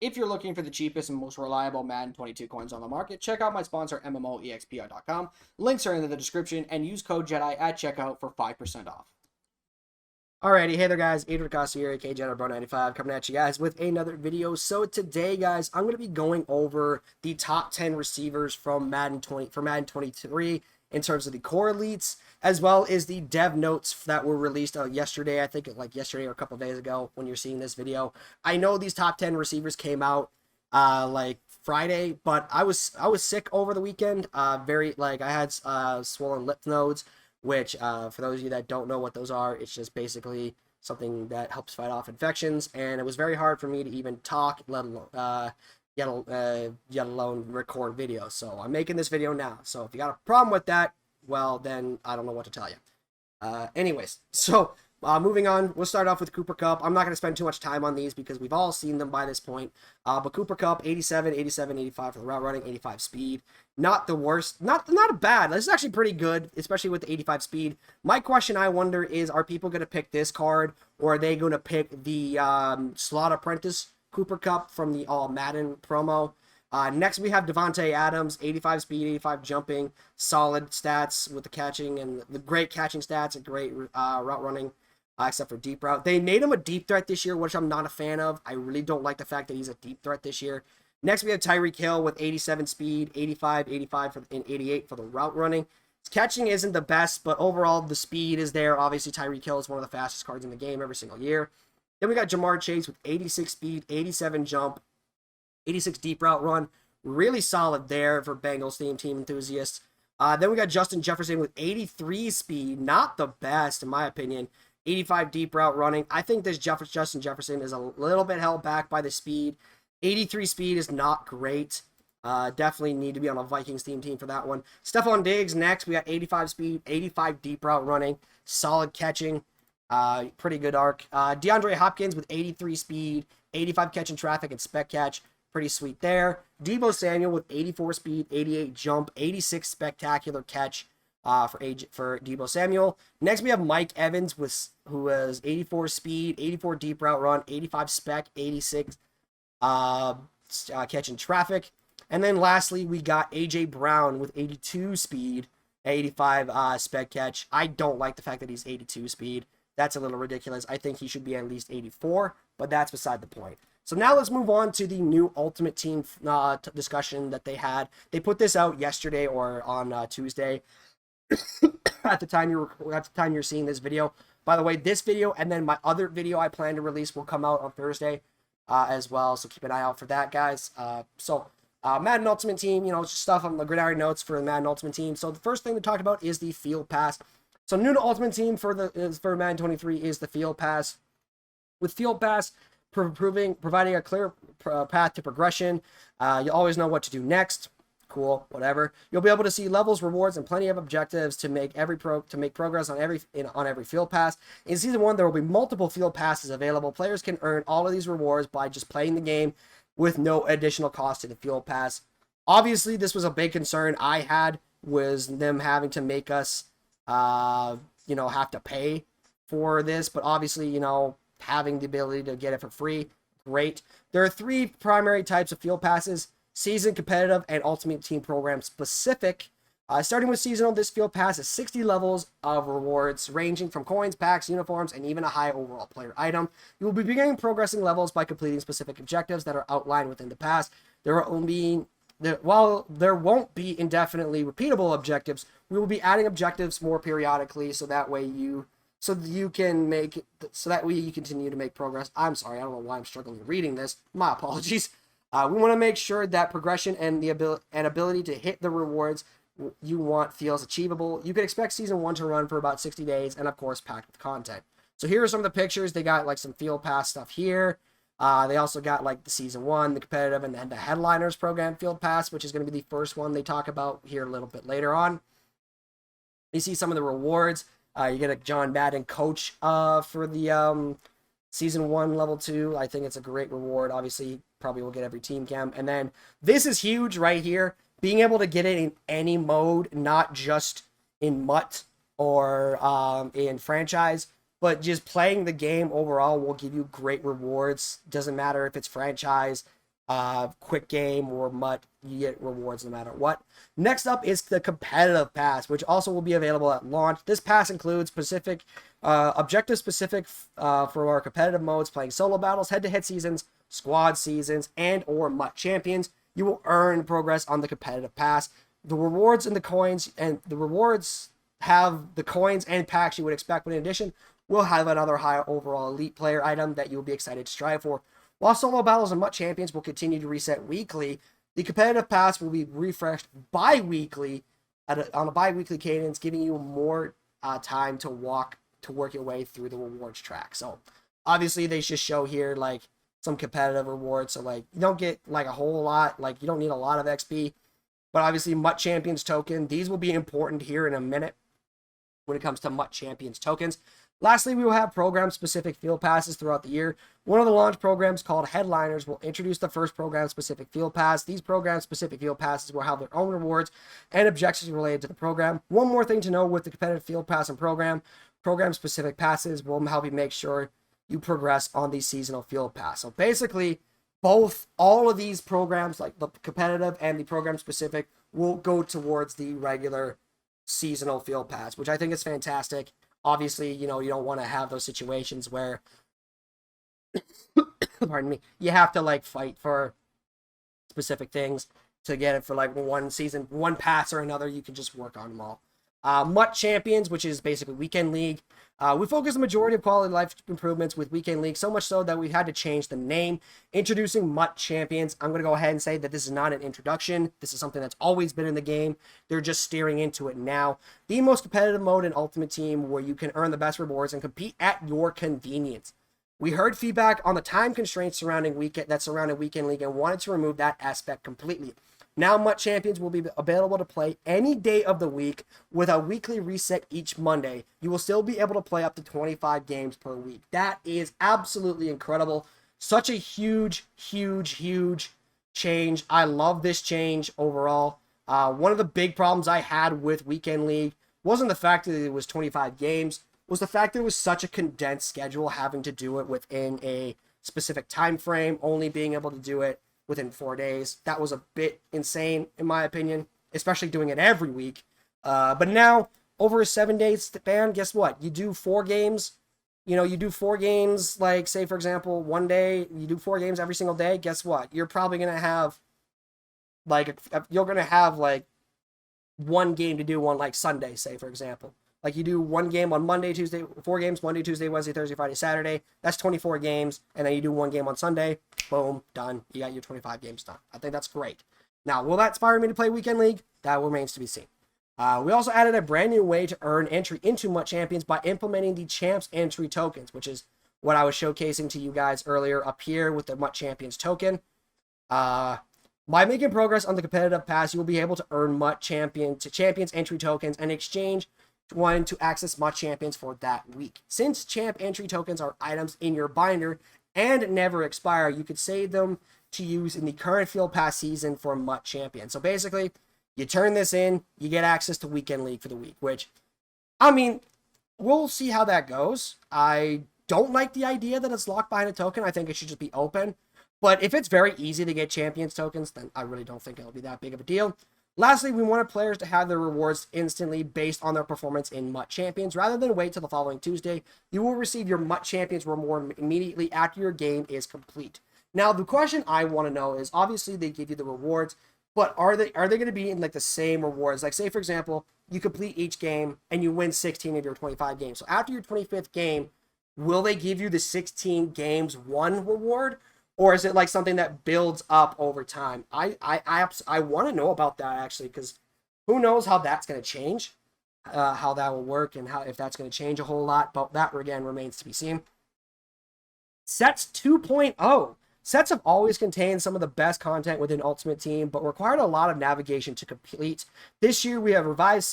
If you're looking for the cheapest and most reliable Madden 22 coins on the market, check out my sponsor, MMOEXPR.com. Links are in the description, and use code JEDI at checkout for 5% off. Alrighty, hey there guys, Adrian Costa here, aka JediBro95, coming at you guys with another video. So today, guys, I'm going to be going over the top 10 receivers from Madden 23 in terms of the core elites, as well as the dev notes that were released yesterday. I think like yesterday or a couple of days ago when you're seeing this video. I know these top 10 receivers came out like Friday, but I was sick over the weekend. I had swollen lymph nodes, which for those of you that don't know what those are, it's just basically something that helps fight off infections, and it was very hard for me to even talk, let alone record videos. So I'm making this video now. So if you got a problem with that, well, then I don't know what to tell you. Anyways, so moving on, we'll start off with Cooper Kupp. I'm not going to spend too much time on these because we've all seen them by this point. But Cooper Kupp, 87, 87, 85 for the route running, 85 speed. Not the worst. Not bad. This is actually pretty good, especially with the 85 speed. My question, I wonder, is are people going to pick this card, or are they going to pick the Slot Apprentice Cooper Kupp from the All Madden promo? Next, we have Devante Adams, 85 speed, 85 jumping, solid stats with the catching and the great catching stats and great route running. Except for deep route. They made him a deep threat this year, which I'm not a fan of. I really don't like the fact that he's a deep threat this year. Next, we have Tyreek Hill with 87 speed, 85, 85, and 88 for the route running. His catching isn't the best, but overall, the speed is there. Obviously, Tyreek Hill is one of the fastest cards in the game every single year. Then we got Jamar Chase with 86 speed, 87 jump, 86 deep route run. Really solid there for Bengals team enthusiasts. Then we got Justin Jefferson with 83 speed. Not the best, in my opinion. 85 deep route running. I think this Justin Jefferson is a little bit held back by the speed. 83 speed is not great. Definitely need to be on a Vikings team for that one. Stefan Diggs next. We got 85 speed, 85 deep route running, solid catching, pretty good arc. Deandre Hopkins with 83 speed, 85 catching traffic and spec catch. Pretty sweet there. Deebo Samuel with 84 speed, 88 jump, 86 spectacular catch. For Deebo Samuel. Next, we have Mike Evans, who has 84 speed, 84 deep route run, 85 spec, 86 catching traffic. And then lastly, we got AJ Brown with 82 speed, 85 spec catch. I don't like the fact that he's 82 speed. That's a little ridiculous. I think he should be at least 84, but that's beside the point. So now let's move on to the new Ultimate Team discussion that they had. They put this out yesterday or on Tuesday. at the time you're seeing this video. By the way, this video and then my other video I plan to release will come out on Thursday as well. So keep an eye out for that, guys. Madden Ultimate Team, just stuff on the gridiron notes for the Madden Ultimate Team. So the first thing to talk about is the Field Pass. So new to Ultimate Team for Madden 23 is the Field Pass. With Field Pass providing a clear path to progression, you always know what to do next. Cool, whatever. You'll be able to see levels, rewards, and plenty of objectives to make progress on every field pass. In season 1, there will be multiple field passes available. Players can earn all of these rewards by just playing the game with no additional cost to the field pass. Obviously, this was a big concern I had, was them having to make us have to pay for this, but obviously, having the ability to get it for free, great. There are 3 primary types of field passes: season, competitive, and Ultimate Team program specific. Starting with seasonal, this field pass is 60 levels of rewards, ranging from coins, packs, uniforms, and even a high overall player item. You will be beginning progressing levels by completing specific objectives that are outlined within the pass. While there won't be indefinitely repeatable objectives, we will be adding objectives more periodically, so that way you continue to make progress. I'm sorry, I don't know why I'm struggling reading this. My apologies. We want to make sure that progression and the ability to hit the rewards you want feels achievable. You can expect season 1 to run for about 60 days, and of course packed with content. So here are some of the pictures. They got like some field pass stuff here. They also got like the season 1, the competitive, and then the headliners program field pass, which is going to be the first one they talk about here a little bit later on. You see some of the rewards. You get a John Madden coach for the season 1 level 2. I think it's a great reward. Obviously, probably will get every team cam. And then this is huge right here. Being able to get it in any mode, not just in MUT or in franchise, but just playing the game overall will give you great rewards. Doesn't matter if it's franchise, quick game or MUT, you get rewards no matter what. Next up is the competitive pass, which also will be available at launch. This pass includes objective specific for our competitive modes, playing solo battles, head-to-head seasons, squad seasons, and or MUT champions. You will earn progress on the competitive pass. The rewards and the coins, and the rewards have the coins and packs you would expect, but in addition, we'll have another high overall elite player item that you'll be excited to strive for. While solo battles and MUT champions will continue to reset weekly, the competitive pass will be refreshed bi-weekly on a bi-weekly cadence, giving you more time to work your way through the rewards track. So obviously they just show here like some competitive rewards. So like you don't get like a whole lot, like you don't need a lot of XP, but obviously MUT champions token, these will be important here in a minute when it comes to MUT champions tokens. Lastly, we will have program-specific field passes throughout the year. One of the launch programs called Headliners will introduce the first program-specific field pass. These program-specific field passes will have their own rewards and objectives related to the program. One more thing to know with the competitive field pass and program-specific passes will help you make sure you progress on the seasonal field pass. So basically, all of these programs, like the competitive and the program-specific, will go towards the regular seasonal field pass, which I think is fantastic. Obviously, you don't want to have those situations where, pardon me, you have to like fight for specific things to get it for like one season, one pass or another. You can just work on them all. MUT Champions, which is basically Weekend League. We focus the majority of quality of life improvements with Weekend League, so much so that we had to change the name. Introducing MUT Champions. I'm going to go ahead and say that this is not an introduction. This is something that's always been in the game. They're just steering into it now. The most competitive mode in Ultimate Team where you can earn the best rewards and compete at your convenience. We heard feedback on the time constraints surrounding Weekend League and wanted to remove that aspect completely. Now MUT Champions will be available to play any day of the week with a weekly reset each Monday. You will still be able to play up to 25 games per week. That is absolutely incredible. Such a huge, huge, huge change. I love this change overall. One of the big problems I had with Weekend League wasn't the fact that it was 25 games, was the fact that it was such a condensed schedule, having to do it within a specific time frame, only being able to do it within 4 days. That was a bit insane, in my opinion, especially doing it every week. But now, over a 7-day span, guess what? You do 4 games. You do 4 games, like, say, for example, one day, you do 4 games every single day. Guess what? You're probably going to have, like, one game to do on, like, Sunday, say, for example. Like, you do 1 game on Monday, Tuesday, 4 games, Monday, Tuesday, Wednesday, Thursday, Friday, Saturday. That's 24 games. And then you do 1 game on Sunday. Boom, done. You got your 25 games done. I think that's great. Now, will that inspire me to play Weekend League? That remains to be seen. We also added a brand new way to earn entry into MUT Champions by implementing the Champs Entry tokens, which is what I was showcasing to you guys earlier up here with the MUT Champions token. By making progress on the competitive pass, you will be able to earn MUT Champions Entry tokens and exchange one to access MUT Champions for that week. Since Champ Entry tokens are items in your binder and never expire, you could save them to use in the current Field Pass season for MUT Champions. So basically, you turn this in, you get access to Weekend League for the week, which, I mean, we'll see how that goes. I don't like the idea that it's locked behind a token. I think it should just be open. But if it's very easy to get Champions tokens, then I really don't think it'll be that big of a deal. Lastly, we wanted players to have their rewards instantly based on their performance in MUT Champions. Rather than wait till the following Tuesday, you will receive your MUT Champions reward immediately after your game is complete. Now, the question I want to know is, obviously they give you the rewards, but are they going to be in like the same rewards? Like, say for example, you complete each game and you win 16 of your 25 games. So after your 25th game, will they give you the 16 games one reward? Or is it like something that builds up over time? I want to know about that, actually, because who knows how that's going to change, how that will work, and if that's going to change a whole lot. But that, again, remains to be seen. Sets 2.0. Sets have always contained some of the best content within Ultimate Team, but required a lot of navigation to complete. This year, we have revised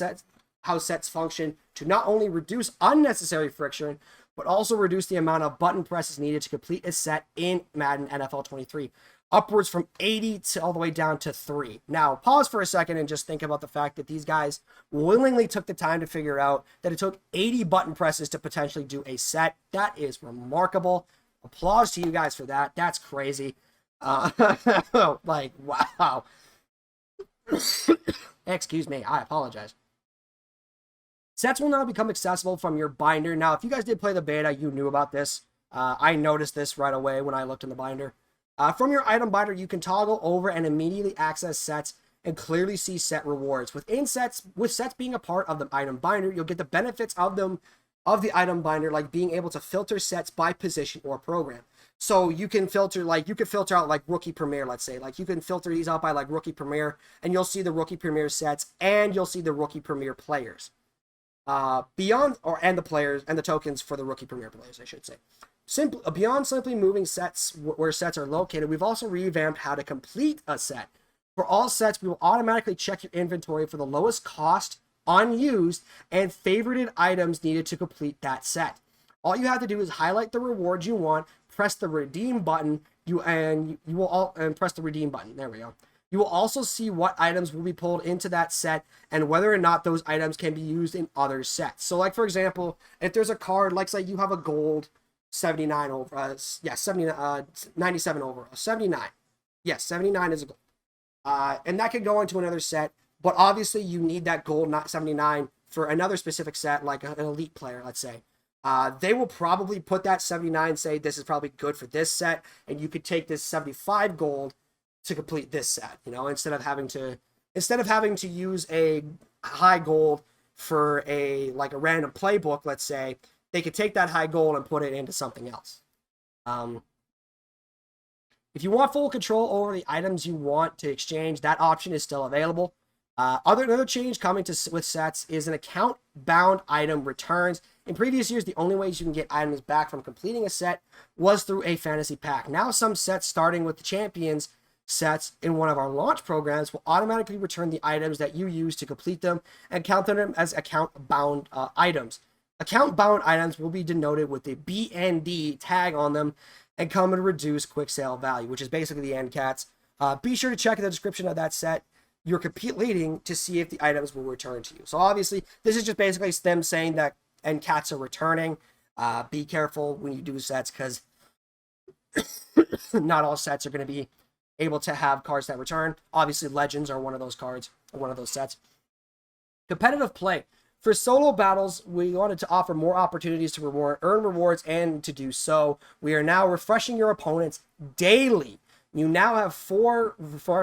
how sets function to not only reduce unnecessary friction, but also reduce the amount of button presses needed to complete a set in Madden NFL 23, upwards from 80 to all the way down to 3. Now, pause for a second and just think about the fact that these guys willingly took the time to figure out that it took 80 button presses to potentially do a set. That is remarkable. Applause to you guys for that. That's crazy. Like, wow. Excuse me, I apologize. Sets will now become accessible from your binder. Now, if you guys did play the beta, you knew about this. I noticed this right away when I looked in the binder. From your item binder, you can toggle over and immediately access sets and clearly see set rewards. With sets being a part of the item binder, you'll get the benefits of them of the item binder, like being able to filter sets by position or program. So you can filter, like, you could filter out like rookie premier, let's say, like you can filter these out by like rookie premier, and you'll see the rookie premier sets and you'll see the rookie premier players. And the players and the tokens for the rookie premier players, I should say. Beyond simply moving sets where sets are located, we've also revamped how to complete a set. For all sets, we will automatically check your inventory for the lowest cost, unused, and favorited items needed to complete that set. All you have to do is highlight the rewards you want, press the redeem button, and press the redeem button. There we go. You will also see what items will be pulled into that set and whether or not those items can be used in other sets. So, like, for example, if there's a card, like, say you have a gold 79 over, 97 over, 79. Yes, 79 is a gold. And that could go into another set, but obviously you need that gold, not 79, for another specific set, like an elite player, let's say. They will probably put that 79, say this is probably good for this set, and you could take this 75 gold to complete this set, you know, instead of having to use a high gold for a random playbook, let's say, they could take that high gold and put it into something else. If you want full control over the items you want to exchange, that option is still available. Another change coming with sets is an account-bound item returns. In previous years, the only ways you can get items back from completing a set was through a fantasy pack. Now, some sets, starting with the champions sets in one of our launch programs, will automatically return the items that you use to complete them and count them as account-bound items. Account-bound items will be denoted with the BND tag on them and come at a reduced quick sale value, which is basically the end cats. Be sure to check the description of that set you're completing to see if the items will return to you. So obviously, this is just basically them saying that end cats are returning. Be careful when you do sets, because not all sets are going to be able to have cards that return. Obviously, legends are one of those cards, or one of those sets. Competitive play. For solo battles, we wanted to offer more opportunities to earn rewards, and to do so, we are now refreshing your opponents daily. You now have 4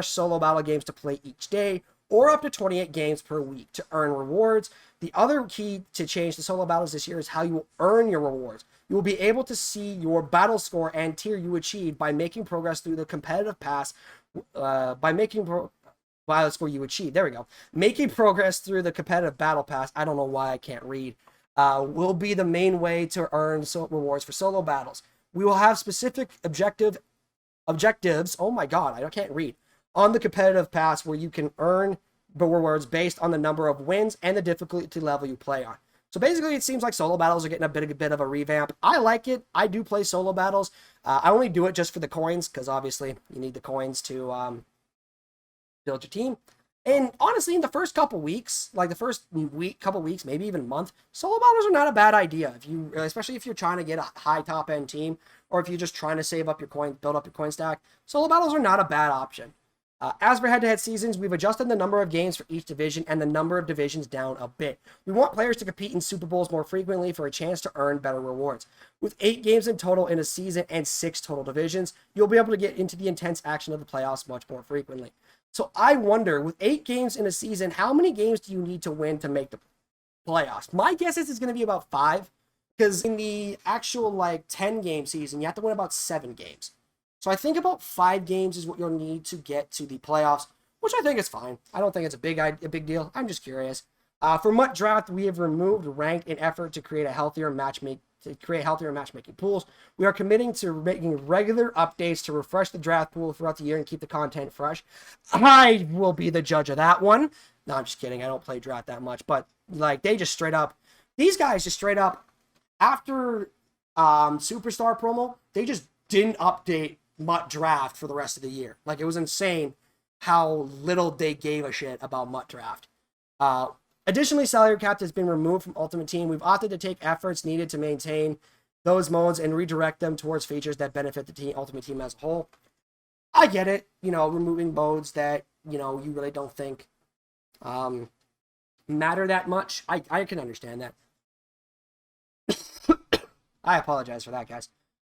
solo battle games to play each day, or up to 28 games per week to earn rewards. The other key to change the solo battles this year is how you will earn your rewards. You will be able to see your battle score and tier you achieved by making progress through the competitive pass, battle score you achieve. There we go. Making progress through the competitive battle pass, I don't know why I can't read, will be the main way to earn rewards for solo battles. We will have specific objectives, oh my god, I can't read, on the competitive pass where you can earn the rewards based on the number of wins and the difficulty level you play on. So basically, it seems like solo battles are getting a bit of a revamp. I like it. I do play solo battles. I only do it just for the coins, because obviously you need the coins to build your team. And honestly, in the first couple weeks, like the first couple weeks, maybe even month, solo battles are not a bad idea. Especially if you're trying to get a high top end team, or if you're just trying to save up your coin, build up your coin stack, solo battles are not a bad option. As for head-to-head seasons, we've adjusted the number of games for each division and the number of divisions down a bit. We want players to compete in Super Bowls more frequently for a chance to earn better rewards. With 8 games in total in a season and 6 total divisions, you'll be able to get into the intense action of the playoffs much more frequently. So I wonder, with 8 games in a season, how many games do you need to win to make the playoffs? My guess is it's going to be about 5, because in the actual 10-game season, you have to win about 7 games. So I think about 5 games is what you'll need to get to the playoffs, which I think is fine. I don't think it's a big deal. I'm just curious. For MUT Draft, we have removed ranked in effort to create healthier matchmaking pools. We are committing to making regular updates to refresh the draft pool throughout the year and keep the content fresh. I will be the judge of that one. No, I'm just kidding. I don't play draft that much, but these guys just straight up, after Superstar promo, they just didn't update MUT Draft for the rest of the year. It was insane how little they gave a shit about MUT Draft. Additionally, salary cap has been removed from Ultimate Team. We've opted to take efforts needed to maintain those modes and redirect them towards features that benefit the Ultimate Team as a whole. I get it, you know, removing modes that, you know, you really don't think matter that much. I can understand that. I apologize for that, guys.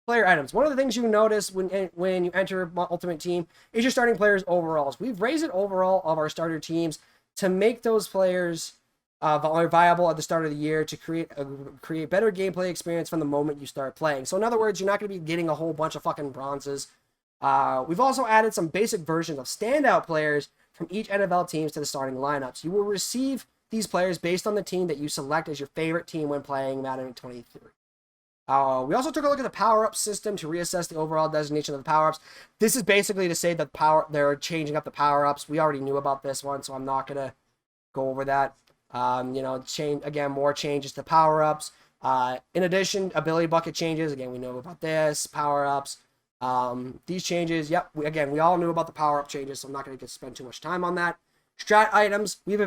Player items. One of the things you notice when you enter Ultimate Team is your starting players' overalls. We've raised it overall of our starter teams to make those players viable at the start of the year to create better gameplay experience from the moment you start playing. So in other words, you're not going to be getting a whole bunch of fucking bronzes. We've also added some basic versions of standout players from each NFL teams to the starting lineups. You will receive these players based on the team that you select as your favorite team when playing Madden 23. We also took a look at the power-up system to reassess the overall designation of the power-ups. This is basically to say that they're changing up the power-ups. We already knew about this one, so I'm not going to go over that. You know, more changes to power-ups. In addition, ability bucket changes. Again, we know about this. Power-ups. These changes, yep, we all knew about the power-up changes, so I'm not going to spend too much time on that. Strat items. We've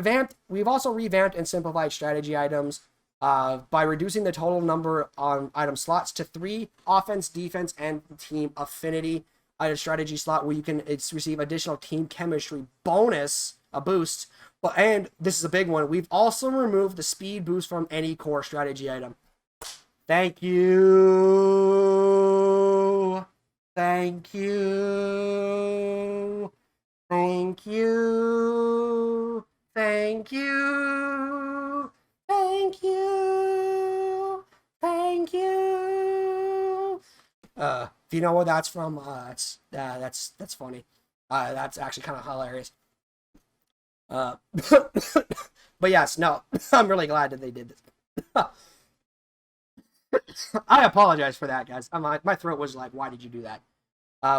also revamped and simplified strategy items. By reducing the total number on item slots to 3, offense, defense, and team affinity. Item strategy slot where you can receive additional team chemistry bonus, a boost. And this is a big one. We've also removed the speed boost from any core strategy item. Thank you. Thank you. Thank you. Thank you. Thank you. Thank you. If you know where that's from, that's funny. That's actually kind of hilarious. But yes, no, I'm really glad that they did this. I apologize for that, guys. My throat was like, why did you do that?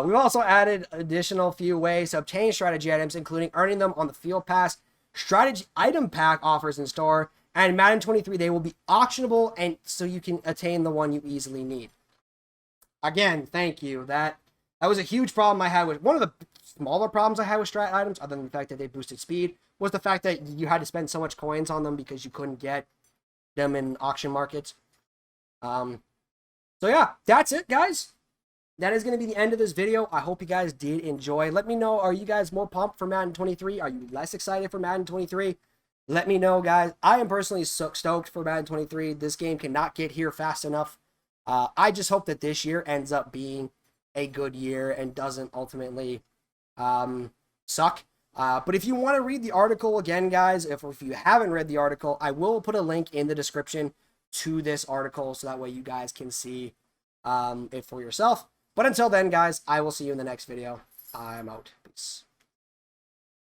We've also added additional few ways to obtain strategy items, including earning them on the Field Pass, strategy item pack offers in store, and Madden 23, they will be auctionable, and so you can attain the one you easily need. Again, thank you. That was a huge problem I had with one of the smaller problems I had with strat items, other than the fact that they boosted speed, was the fact that you had to spend so much coins on them because you couldn't get them in auction markets. So yeah, that's it, guys. That is going to be the end of this video. I hope you guys did enjoy. Let me know, are you guys more pumped for Madden 23? Are you less excited for Madden 23? Let me know, guys. I am personally so stoked for Madden 23. This game cannot get here fast enough. I just hope that this year ends up being a good year and doesn't ultimately suck. But if you want to read the article again, guys, if you haven't read the article, I will put a link in the description to this article so that way you guys can see it for yourself. But until then, guys, I will see you in the next video. I'm out. Peace.